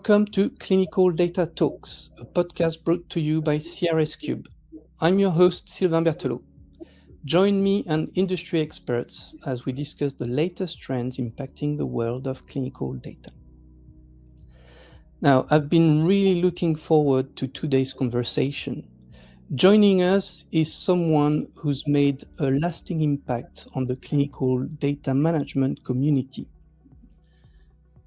Welcome to Clinical Data Talks, a podcast brought to you by CRS Cube. I'm your host, Sylvain Berthelot. Join me and industry experts as we discuss the latest trends impacting the world of clinical data. Now, I've been really looking forward to today's conversation. Joining us is someone who's made a lasting impact on the clinical data management community.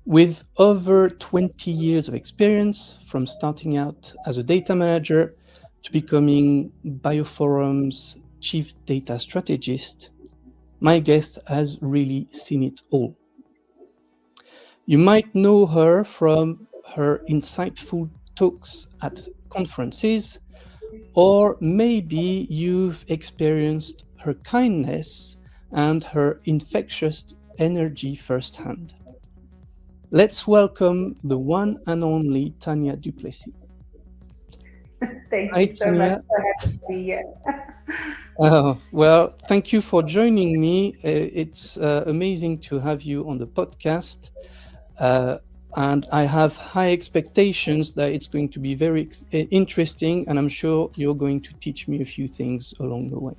With over 20 years of experience, from starting out as a data manager to becoming Bioforum's chief data strategist, my guest has really seen it all. You might know her from her insightful talks at conferences, or maybe you've experienced her kindness and her infectious energy firsthand. Let's welcome the one and only Tanya Du Plessis. Thank Hi, you so Tanya. much for having me here. Well, thank you for joining me. It's amazing to have you on the podcast. And I have high expectations that it's going to be very interesting, and I'm sure you're going to teach me a few things along the way.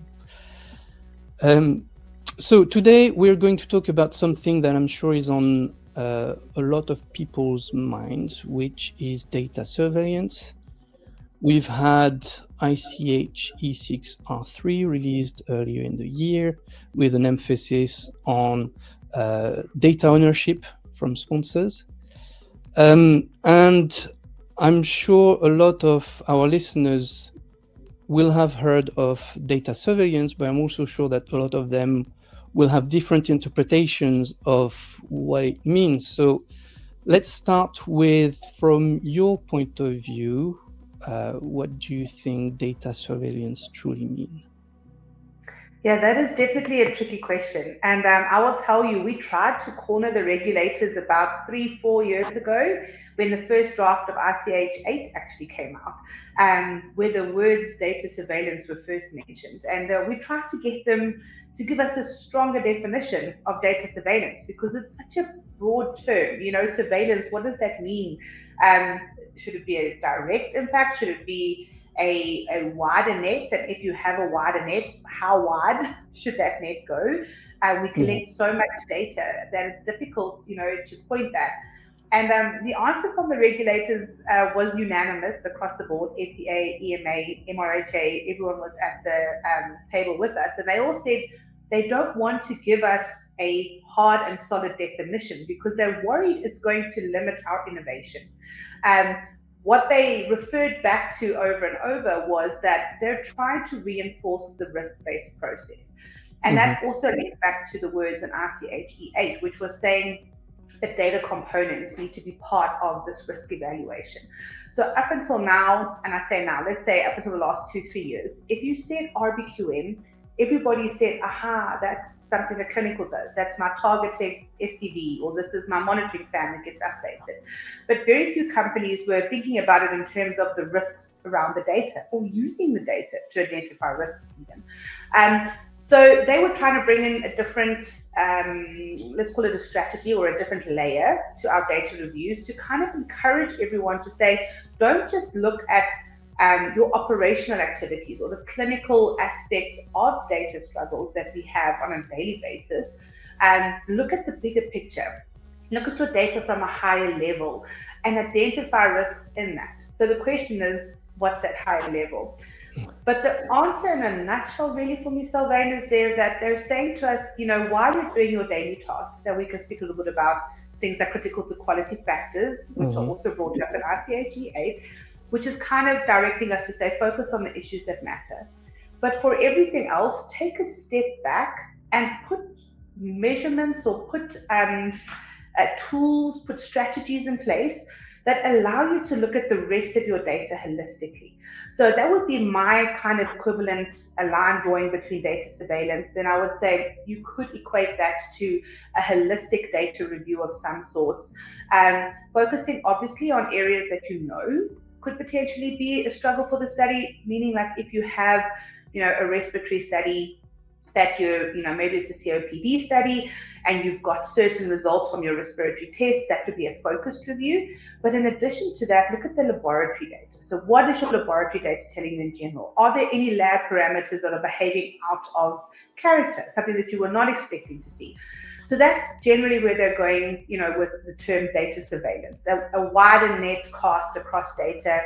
So today we're going to talk about something that I'm sure is on a lot of people's minds, which is data surveillance. We've had ICH E6R3 released earlier in the year with an emphasis on data ownership from sponsors. And I'm sure a lot of our listeners will have heard of data surveillance, but I'm also sure that a lot of them will have different interpretations of what it means. So let's start with, from your point of view, what do you think data surveillance truly mean? Yeah, that is definitely a tricky question. And I will tell you, we tried to corner the regulators about 3-4 years ago when the first draft of ICH 8 actually came out, where the words data surveillance were first mentioned. And we tried to get them to give us a stronger definition of data surveillance because it's such a broad term. You know, surveillance, what does that mean? Should it be a direct impact? Should it be a wider net? And if you have a wider net, how wide should that net go? We collect so much data that it's difficult, to point that. And the answer from the regulators was unanimous across the board. FDA, EMA, MRHA, everyone was at the table with us. And they all said they don't want to give us a hard and solid definition because they're worried it's going to limit our innovation. What they referred back to over and over was that they're trying to reinforce the risk-based process. And that also linked back to the words in ICH E8, which was saying that data components need to be part of this risk evaluation. So up until now, and I say now, let's say up until the last 2-3 years, if you said RBQM, everybody said, aha, that's something the clinical does. That's my targeted SDV, or this is my monitoring plan that gets updated. But very few companies were thinking about it in terms of the risks around the data or using the data to identify risks even. So they were trying to bring in a different, let's call it a strategy or a different layer to our data reviews to kind of encourage everyone to say, don't just look at your operational activities or the clinical aspects of data struggles that we have on a daily basis. Look at the bigger picture. Look at your data from a higher level and identify risks in that. So the question is, what's that higher level? But the answer in a nutshell really for me, Sylvain, is that they're saying to us, while you're doing your daily tasks, and we can speak a little bit about things that are critical to quality factors, which are also brought up in ICH E8, which is kind of directing us to say, focus on the issues that matter. But for everything else, take a step back and put measurements or put tools, put strategies in place that allow you to look at the rest of your data holistically. So that would be my kind of equivalent, a line drawing between data surveillance. Then I would say you could equate that to a holistic data review of some sorts, focusing obviously on areas that could potentially be a struggle for the study, meaning like if you have, a respiratory study that you're, maybe it's a COPD study and you've got certain results from your respiratory tests, that would be a focused review. But in addition to that, look at the laboratory data. So what is your laboratory data telling you in general? Are there any lab parameters that are behaving out of character, something that you were not expecting to see? So that's generally where they're going, with the term data surveillance, a wider net cast across data.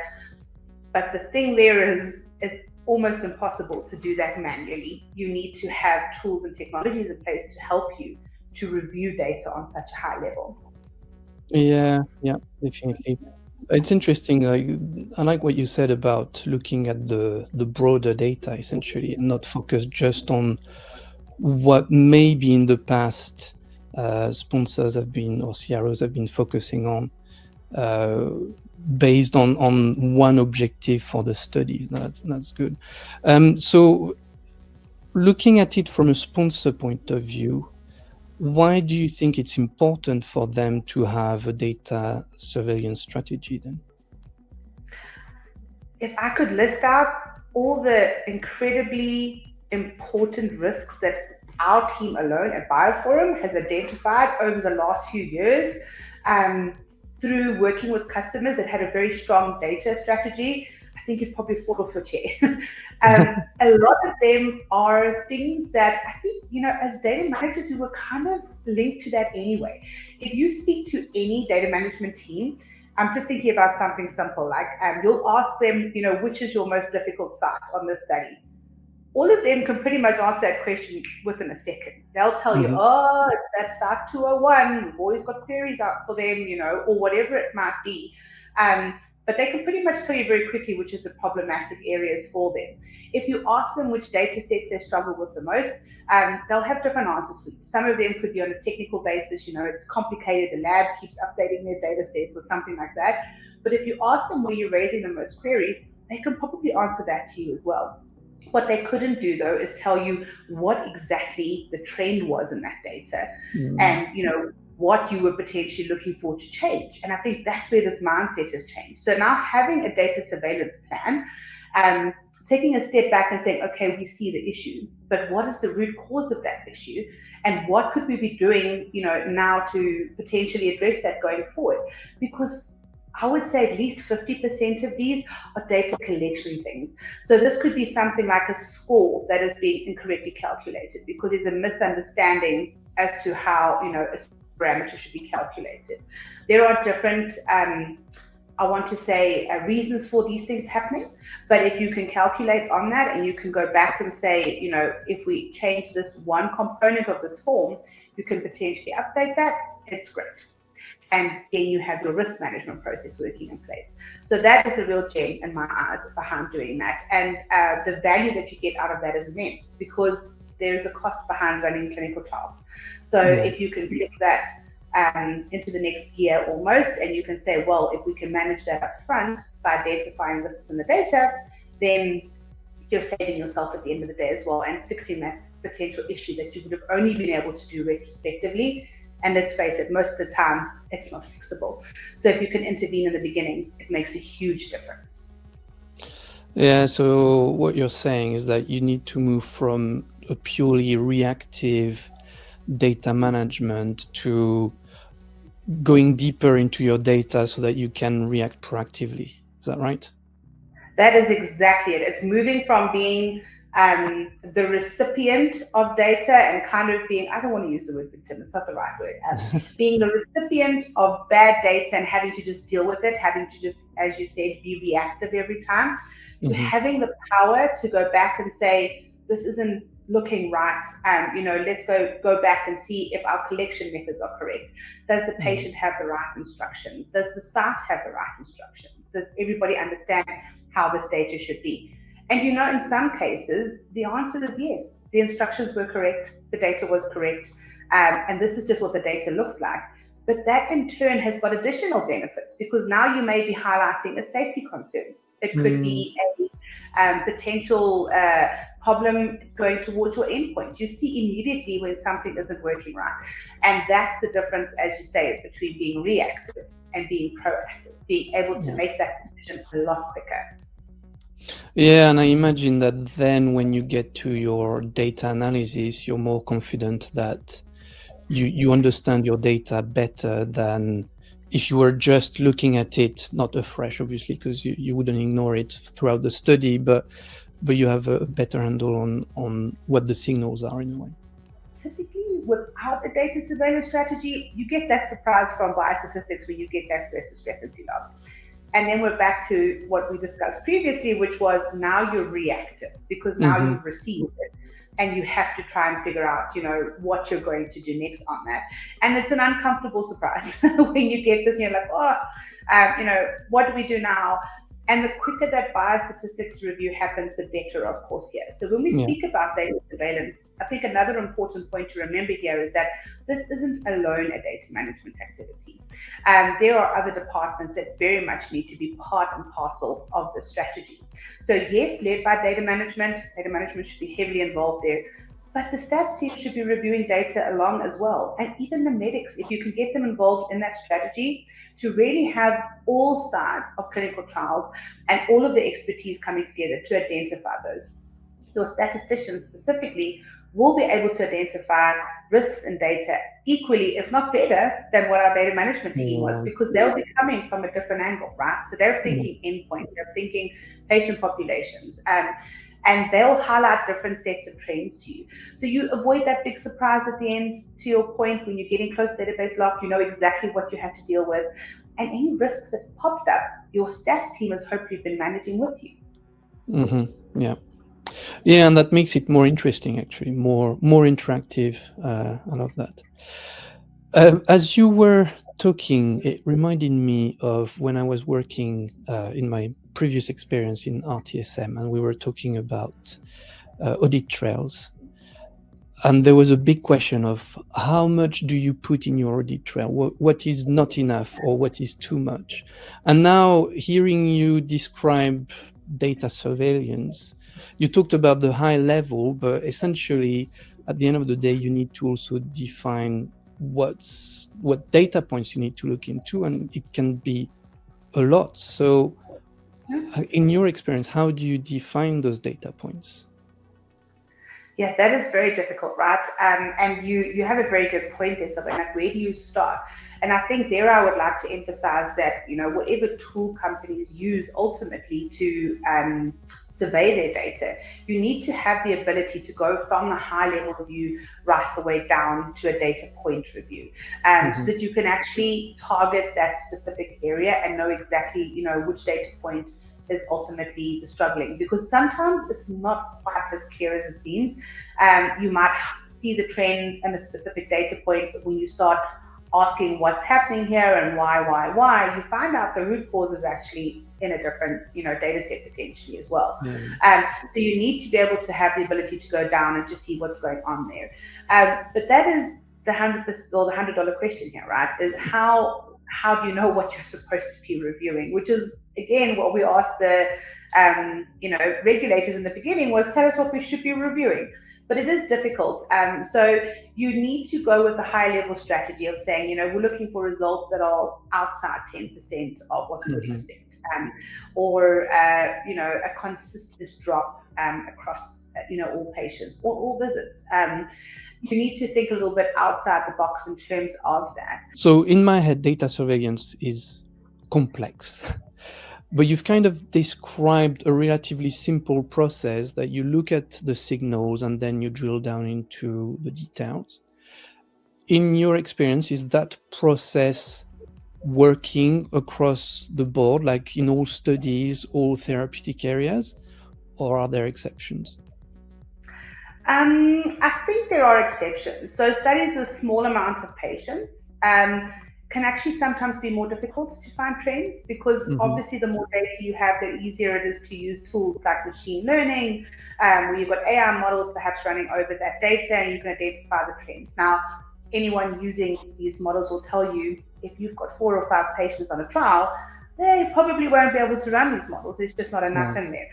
But the thing there is, it's almost impossible to do that manually. You need to have tools and technologies in place to help you to review data on such a high level. Yeah, definitely. It's interesting. I like what you said about looking at the broader data, essentially, and not focus just on what maybe in the past sponsors have been, or CROs have been focusing on, based on one objective for the studies. That's good. So looking at it from a sponsor point of view, why do you think it's important for them to have a data surveillance strategy then? If I could list out all the incredibly important risks that our team alone at Bioforum has identified over the last few years, through working with customers that had a very strong data strategy, I think you'd probably fall off your chair. A lot of them are things that I think, as data managers, we were kind of linked to that anyway. If you speak to any data management team, I'm just thinking about something simple, like you'll ask them, which is your most difficult site on this study? All of them can pretty much answer that question within a second. They'll tell you, oh, it's that site 201. We've always got queries out for them, or whatever it might be. But they can pretty much tell you very quickly which is the problematic areas for them. If you ask them which data sets they struggle with the most, they'll have different answers for you. Some of them could be on a technical basis, it's complicated, the lab keeps updating their data sets or something like that. But if you ask them where you're raising the most queries, they can probably answer that to you as well. What they couldn't do, though, is tell you what exactly the trend was in that data, and what you were potentially looking for to change. And I think that's where this mindset has changed. So now having a data surveillance plan, taking a step back and saying, okay, we see the issue, but what is the root cause of that issue? And what could we be doing, now to potentially address that going forward? Because I would say at least 50% of these are data collection things. So this could be something like a score that is being incorrectly calculated because there's a misunderstanding as to how, a parameter should be calculated. There are different, reasons for these things happening. But if you can calculate on that and you can go back and say, if we change this one component of this form, you can potentially update that, it's great. And then you have your risk management process working in place. So that is the real gem in my eyes behind doing that. And the value that you get out of that is immense because there's a cost behind running clinical trials. So if you can click that into the next gear almost, and you can say, well, if we can manage that up front by identifying risks in the data, then you're saving yourself at the end of the day as well and fixing that potential issue that you would have only been able to do retrospectively. And let's face it, most of the time, it's not fixable. So if you can intervene in the beginning, it makes a huge difference. Yeah, so what you're saying is that you need to move from a purely reactive data management to going deeper into your data so that you can react proactively. Is that right? That is exactly it. It's moving from being the recipient of data and kind of being, I don't want to use the word victim, it's not the right word, being the recipient of bad data and having to just deal with it, having to just, as you said, be reactive every time, to having the power to go back and say, this isn't looking right, let's go back and see if our collection methods are correct. Does the patient have the right instructions? Does the site have the right instructions? Does everybody understand how this data should be? And in some cases, the answer is yes. The instructions were correct, the data was correct, and this is just what the data looks like. But that in turn has got additional benefits because now you may be highlighting a safety concern. It could be a potential problem going towards your endpoint. You see immediately when something isn't working right. And that's the difference, as you say, between being reactive and being proactive, being able to make that decision a lot quicker. Yeah, and I imagine that then when you get to your data analysis, you're more confident that you understand your data better than if you were just looking at it, not afresh, obviously, because you wouldn't ignore it throughout the study, but you have a better handle on what the signals are in a way. Typically, without a data surveillance strategy, you get that surprise from biostatistics where you get that first discrepancy log. And then we're back to what we discussed previously, which was now you're reactive because now you've received it and you have to try and figure out, what you're going to do next on that. And it's an uncomfortable surprise when you get this and you're like, what do we do now? And the quicker that biostatistics review happens, the better, of course, here. So when we speak about data surveillance, I think another important point to remember here is that this isn't alone a data management activity. There are other departments that very much need to be part and parcel of the strategy. So yes, led by data management should be heavily involved there, but the stats team should be reviewing data along as well. And even the medics, if you can get them involved in that strategy to really have all sides of clinical trials and all of the expertise coming together to identify those. Your statisticians specifically will be able to identify risks in data equally, if not better, than what our data management team was, because they'll be coming from a different angle, right? So they're thinking endpoint, they're thinking patient populations, and they'll highlight different sets of trends to you. So you avoid that big surprise at the end, to your point, when you're getting close to database lock, you know exactly what you have to deal with. And any risks that popped up, your stats team has hopefully been managing with you. Yeah. Yeah, and that makes it more interesting, actually, more interactive. I love that. As you were talking, it reminded me of when I was working in my previous experience in RTSM, and we were talking about audit trails. And there was a big question of how much do you put in your audit trail? What is not enough or what is too much? And now hearing you describe data surveillance, you talked about the high level, but essentially at the end of the day, you need to also define what data points you need to look into, and it can be a lot. So in your experience, how do you define those data points? Yeah, that is very difficult, right? And you have a very good point there, Sylvain. Like, where do you start? And I think there I would like to emphasize that, whatever tool companies use ultimately to survey their data, you need to have the ability to go from the high level view right the way down to a data point review, so that you can actually target that specific area and know exactly, which data point is ultimately the struggling, because sometimes it's not quite as clear as it seems. You might see the trend and a specific data point, but when you start asking what's happening here and why, you find out the root cause is actually in a different, data set potentially as well. So you need to be able to have the ability to go down and just see what's going on there. But that is the $100 or the $100 question here, right? Is how do you know what you're supposed to be reviewing? Which is, again, what we asked the regulators in the beginning was, tell us what we should be reviewing. But it is difficult. So you need to go with a high level strategy of saying, we're looking for results that are outside 10% of what we would expect, or a consistent drop across all patients or all visits. You need to think a little bit outside the box in terms of that. So in my head, data surveillance is complex. But you've kind of described a relatively simple process that you look at the signals and then you drill down into the details. In your experience, is that process working across the board, like in all studies, all therapeutic areas, or are there exceptions? I think there are exceptions. So studies with small amounts of patients can actually sometimes be more difficult to find trends, because obviously the more data you have, the easier it is to use tools like machine learning, where you've got AI models perhaps running over that data and you can identify the trends. Now, anyone using these models will tell you, if you've got 4 or 5 patients on a trial, they probably won't be able to run these models. There's just not enough in there.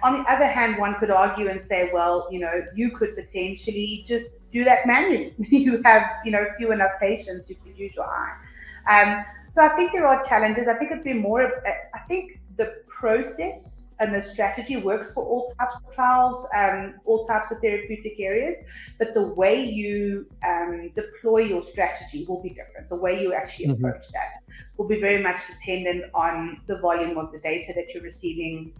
On the other hand, one could argue and say, well, you could potentially just do that manually. You have, few enough patients, you could use your eye. So I think there are challenges. I think it'd be more, I think the process and the strategy works for all types of trials, all types of therapeutic areas, but the way you deploy your strategy will be different. The way you actually approach that will be very much dependent on the volume of the data that you're receiving,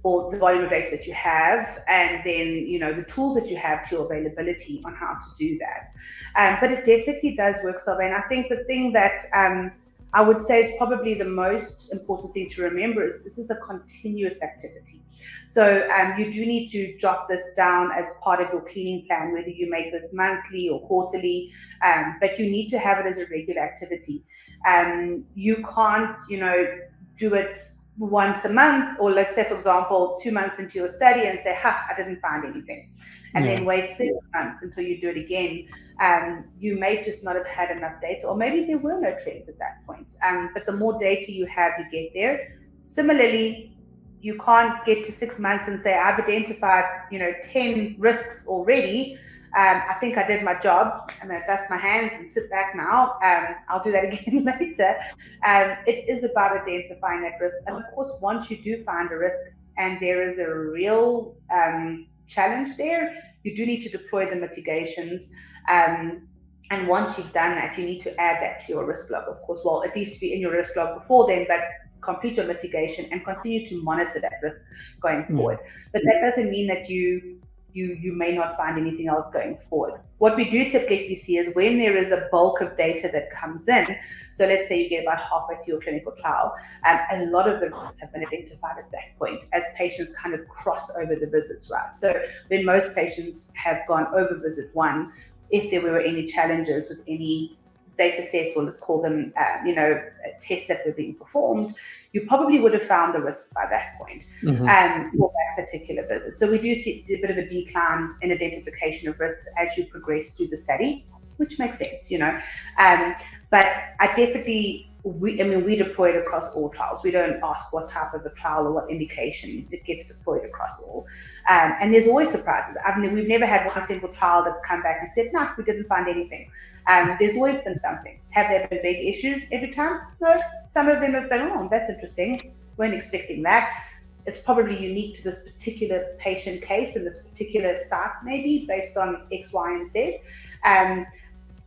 or the volume of data that you have, and then, you know, the tools that you have to your availability on how to do that. But it definitely does work, Sylvain. I think the thing that I would say is probably the most important thing to remember is this is a continuous activity. So you do need to jot this down as part of your cleaning plan, whether you make this monthly or quarterly, but you need to have it as a regular activity. You can't, you know, do it once a month, or let's say, for example, 2 months into your study and say, I didn't find anything. And then wait 6 months until you do it again. You may just not have had enough data, or maybe there were no trends at that point. But the more data you have, you get there. Similarly, you can't get to 6 months and say, I've identified, you know, 10 risks already. I think I did my job. I'm going to dust my hands and sit back now. I'll do that again later. It is about identifying that risk. And of course, once you do find a risk and there is a real challenge there, you do need to deploy the mitigations. And once you've done that, you need to add that to your risk log, of course. Well, it needs to be in your risk log before then, but complete your mitigation and continue to monitor that risk going forward. But that doesn't mean that you may not find anything else going forward. What we do typically see is when there is a bulk of data that comes in, so let's say you get about halfway through your clinical trial, a lot of the risks have been identified at that point as patients kind of cross over the visits, right? So when most patients have gone over visit 1, if there were any challenges with any data sets, or let's call them, tests that were being performed, you probably would have found the risks by that point for that particular visit. So we do see a bit of a decline in identification of risks as you progress through the study, which makes sense, you know. But I definitely, we deploy it across all trials. We don't ask what type of a trial or what indication. It gets deployed across all. And there's always surprises. We've never had one single trial that's come back and said, no, we didn't find anything. There's always been something. Have there been big issues every time? No. Some of them have been, oh, that's interesting. Weren't expecting that. It's probably unique to this particular patient case and this particular site, maybe based on X, Y, and Z.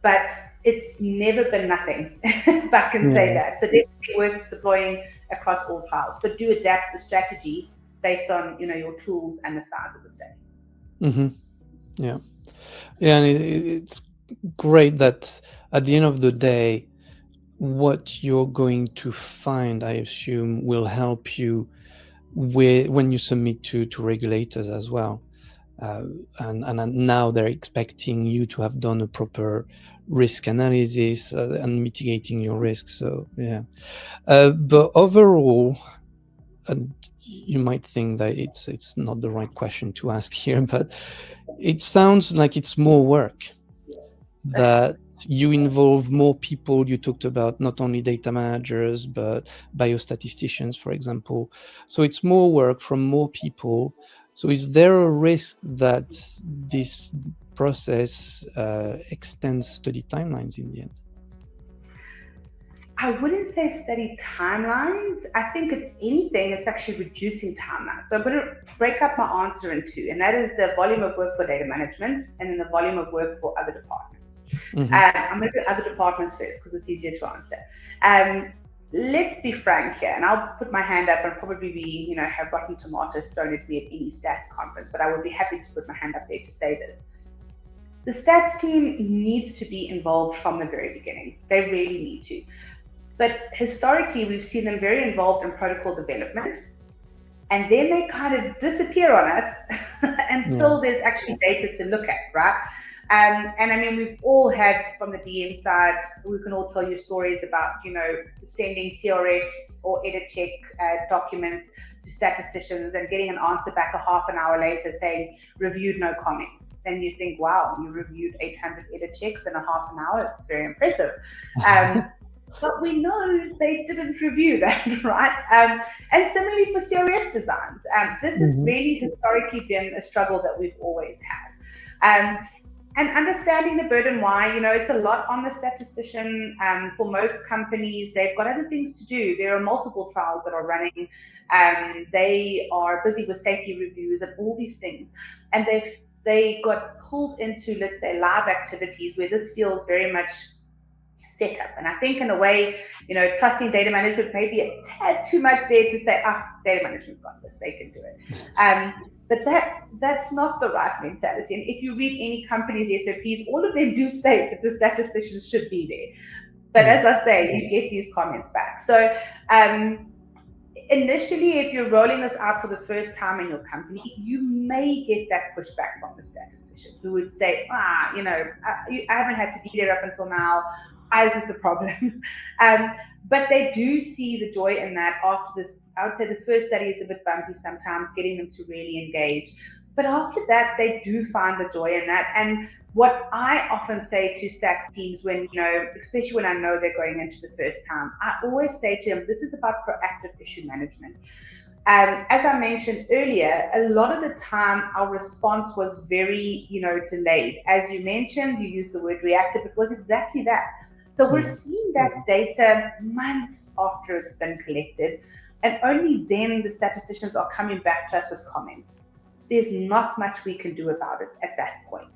But it's never been nothing, if I can say that. So definitely worth deploying across all trials, but do adapt the strategy based on, you know, your tools and the size of the study. Yeah, and it's great that at the end of the day, what you're going to find, I assume, will help you when you submit to regulators as well. And now they're expecting you to have done a proper risk analysis and mitigating your risks. So but overall, and you might think that it's not the right question to ask here, but it sounds like it's more work, that you involve more people. You talked about not only data managers, but biostatisticians, for example. So it's more work from more people. So is there a risk that this process extends study timelines in the end? I wouldn't say study timelines. I think if anything, it's actually reducing timelines. So I'm going to break up my answer in two, and that is the volume of work for data management and then the volume of work for other departments. I'm going to do other departments first because it's easier to answer. Let's be frank here, and I'll put my hand up and probably be, have rotten tomatoes thrown at me at any stats conference, but I would be happy to put my hand up there to say this. The stats team needs to be involved from the very beginning. They really need to. But historically, we've seen them very involved in protocol development, and then they kind of disappear on us until there's actually data to look at, right? And we've all had, from the DM side, we can all tell you stories about, sending CRFs or edit check documents to statisticians and getting an answer back a half an hour later saying, reviewed, no comments. And you think, wow, you reviewed 800 edit checks in a half an hour. It's very impressive. But we know they didn't review that, right? And similarly for CRF designs, this has really historically been a struggle that we've always had. And understanding the burden why, it's a lot on the statistician. For most companies, they've got other things to do. There are multiple trials that are running. They are busy with safety reviews and all these things. And they got pulled into, let's say, live activities where this feels very much set up. And I think in a way, trusting data management may be a tad too much there to say, data management's got this, they can do it. But that's not the right mentality. And if you read any company's SOPs, all of them do state that the statisticians should be there. But as I say, you get these comments back. So initially, if you're rolling this out for the first time in your company, you may get that pushback from the statistician who would say, I haven't had to be there up until now. Why is this a problem? But they do see the joy in that after this. I would say the first study is a bit bumpy sometimes, getting them to really engage. But after that, they do find the joy in that. And what I often say to stats teams when, especially when I know they're going into the first time, I always say to them, this is about proactive issue management. As I mentioned earlier, a lot of the time our response was very, delayed. As you mentioned, you used the word reactive. It was exactly that. So we're seeing that data months after it's been collected, and only then the statisticians are coming back to us with comments. There's not much we can do about it at that point.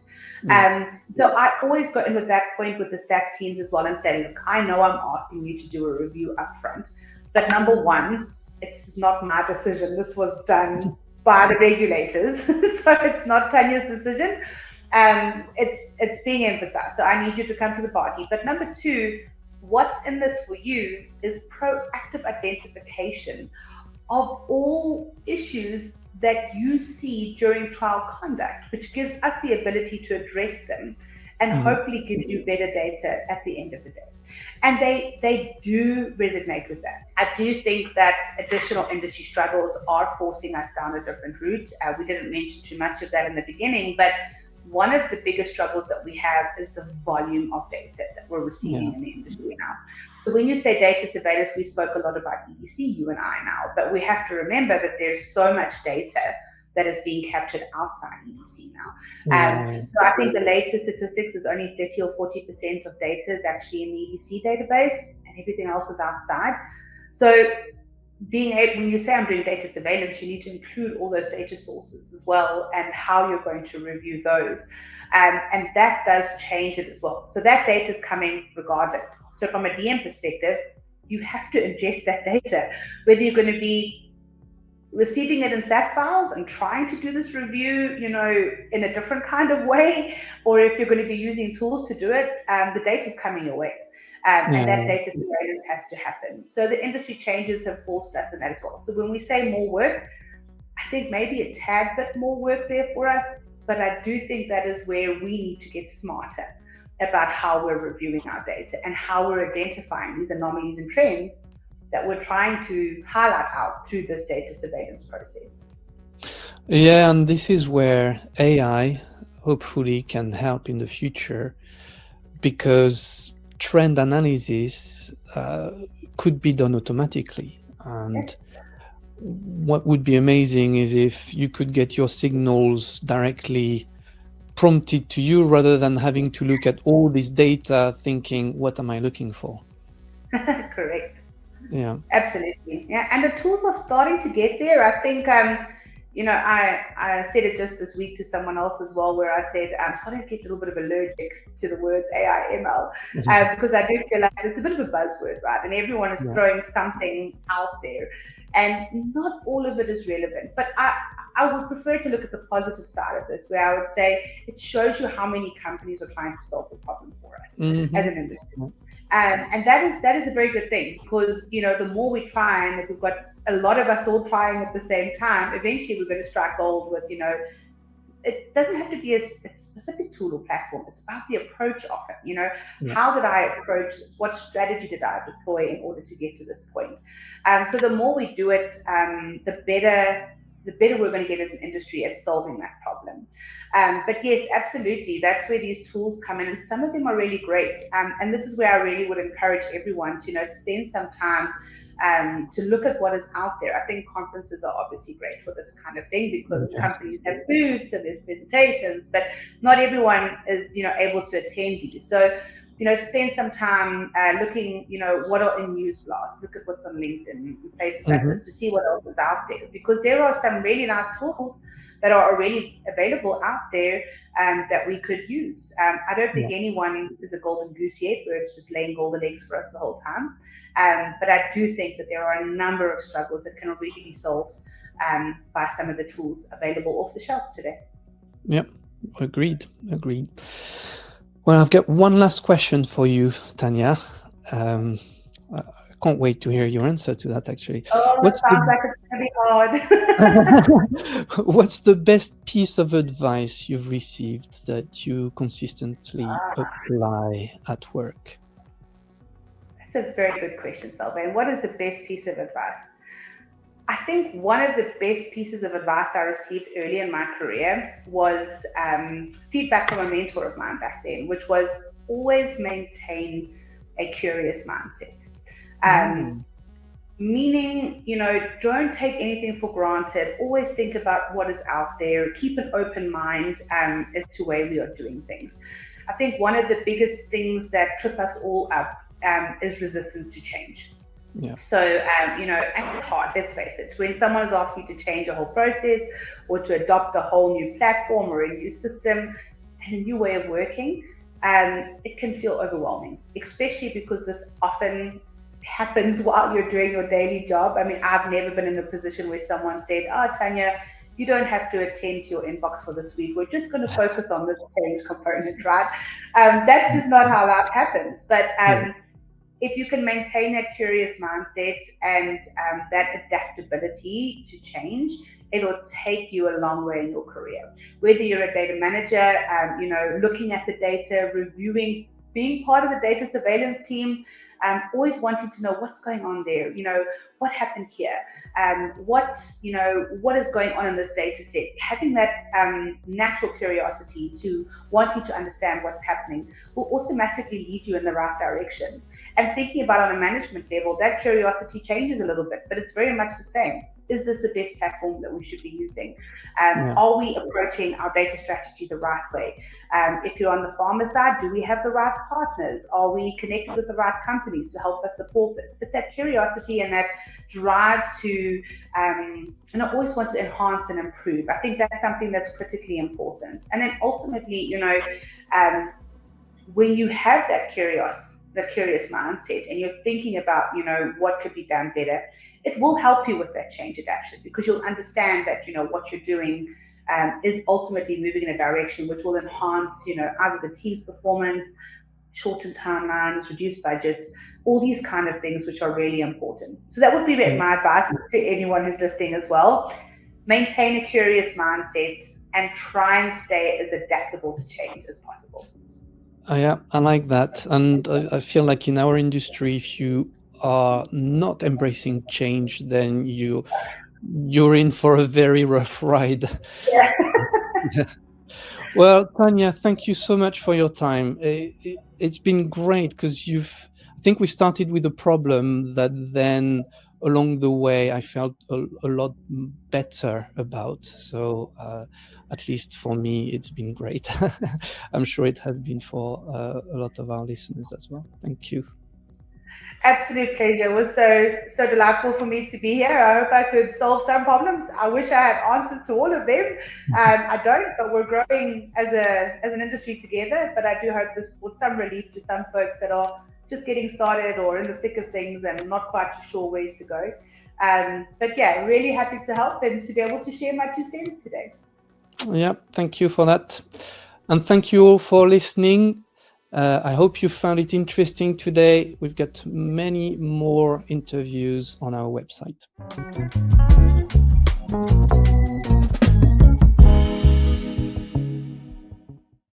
So I always go in with that point with the stats teams as well and say, look, I know I'm asking you to do a review up front, but number one, it's not my decision. This was done by the regulators. So it's not Tanya's decision. It's being emphasized. So I need you to come to the party. But number two, what's in this for you is proactive identification of all issues that you see during trial conduct, which gives us the ability to address them and hopefully give you better data at the end of the day. And they do resonate with that. I do think that additional industry struggles are forcing us down a different route. We didn't mention too much of that in the beginning, but one of the biggest struggles that we have is the volume of data that we're receiving in the industry now. So when you say data surveillance, we spoke a lot about EDC, you and I now, but we have to remember that there's so much data that is being captured outside EDC now. So I think the latest statistics is only 30 or 40% of data is actually in the EDC database and everything else is outside. So when you say I'm doing data surveillance, you need to include all those data sources as well and how you're going to review those. And that does change it as well. So that data is coming regardless. So from a DM perspective, you have to ingest that data, whether you're going to be receiving it in SAS files and trying to do this review, in a different kind of way, or if you're going to be using tools to do it, the data is coming your way. And that data surveillance has to happen. So the industry changes have forced us in that as well. So when we say more work, I think maybe a tad bit more work there for us, but I do think that is where we need to get smarter about how we're reviewing our data and how we're identifying these anomalies and trends that we're trying to highlight out through this data surveillance process. Yeah, and this is where AI hopefully can help in the future, because trend analysis could be done automatically. And what would be amazing is if you could get your signals directly prompted to you rather than having to look at all this data thinking, what am I looking for? Correct. Yeah. Absolutely. Yeah. And the tools are starting to get there. I think, I said it just this week to someone else as well, where I said, I'm starting to get a little bit of allergic to the words AI, ML, because I do feel like it's a bit of a buzzword, right? And everyone is throwing something out there and not all of it is relevant. But I would prefer to look at the positive side of this, where I would say it shows you how many companies are trying to solve the problem for us as an industry. And that is a very good thing, because the more we try, and if we've got a lot of us all trying at the same time, eventually we're going to strike gold with it doesn't have to be a specific tool or platform. It's about the approach of it. How did I approach this? What strategy did I deploy in order to get to this point? So the more we do it, the better we're going to get as an industry at solving that problem. But yes, absolutely, that's where these tools come in, and some of them are really great. And this is where I really would encourage everyone to spend some time to look at what is out there. I think conferences are obviously great for this kind of thing because companies have booths and there's presentations, but not everyone is, able to attend these. So, spend some time looking, what are in news blasts, look at what's on LinkedIn and places like this to see what else is out there, because there are some really nice tools that are already available out there that we could use. I don't think anyone is a golden goose yet where it's just laying golden eggs for us the whole time. But I do think that there are a number of struggles that can really be solved by some of the tools available off the shelf today. Yep, agreed. Well, I've got one last question for you, Tanya. I can't wait to hear your answer to that, actually. It sounds like it's going to be hard. What's the best piece of advice you've received that you consistently apply at work? That's a very good question, Sylvain. What is the best piece of advice? I think one of the best pieces of advice I received early in my career was feedback from a mentor of mine back then, which was always maintain a curious mindset. Meaning, don't take anything for granted. Always think about what is out there. Keep an open mind as to where we are doing things. I think one of the biggest things that trip us all up is resistance to change. Yeah. So, and it's hard, let's face it. When someone is asking you to change a whole process or to adopt a whole new platform or a new system and a new way of working, it can feel overwhelming, especially because this often happens while you're doing your daily job. I mean, I've never been in a position where someone said, Tanya, you don't have to attend to your inbox for this week. We're just going to focus on this change component, right? That's just not how life happens. But if you can maintain that curious mindset and that adaptability to change, it'll take you a long way in your career. Whether you're a data manager, looking at the data, reviewing, being part of the data surveillance team, always wanting to know what's going on there, what happened here, what is going on in this data set. Having that natural curiosity to wanting to understand what's happening will automatically lead you in the right direction. And thinking about on a management level, that curiosity changes a little bit, but it's very much the same. Is this the best platform that we should be using? Are we approaching our data strategy the right way? If you're on the farmer side, do we have the right partners? Are we connected with the right companies to help us support this? It's that curiosity and that drive to, and I always want to enhance and improve. I think that's something that's critically important. And then ultimately, when you have that curious mindset and you're thinking about, what could be done better, it will help you with that change adaptation, because you'll understand that, what you're doing is ultimately moving in a direction which will enhance, either the team's performance, shorten timelines, reduce budgets, all these kind of things which are really important. So that would be my advice to anyone who's listening as well. Maintain a curious mindset and try and stay as adaptable to change as possible. Yeah, I like that. And I feel like in our industry, if you are not embracing change, then you're in for a very rough ride. Yeah. Well, Tanya, thank you so much for your time. It's been great because I think we started with a problem that then along the way I felt a lot better about. So at least for me, it's been great. I'm sure it has been for a lot of our listeners as well. Thank you. Absolute pleasure. It was so delightful for me to be here. I hope I could solve some problems. I wish I had answers to all of them. I don't, but we're growing as an industry together. But I do hope this brought some relief to some folks that are just getting started or in the thick of things and not quite sure where to go. But yeah, really happy to help and to be able to share my 2 cents today. Yeah, thank you for that. And thank you all for listening. I hope you found it interesting today. We've got many more interviews on our website.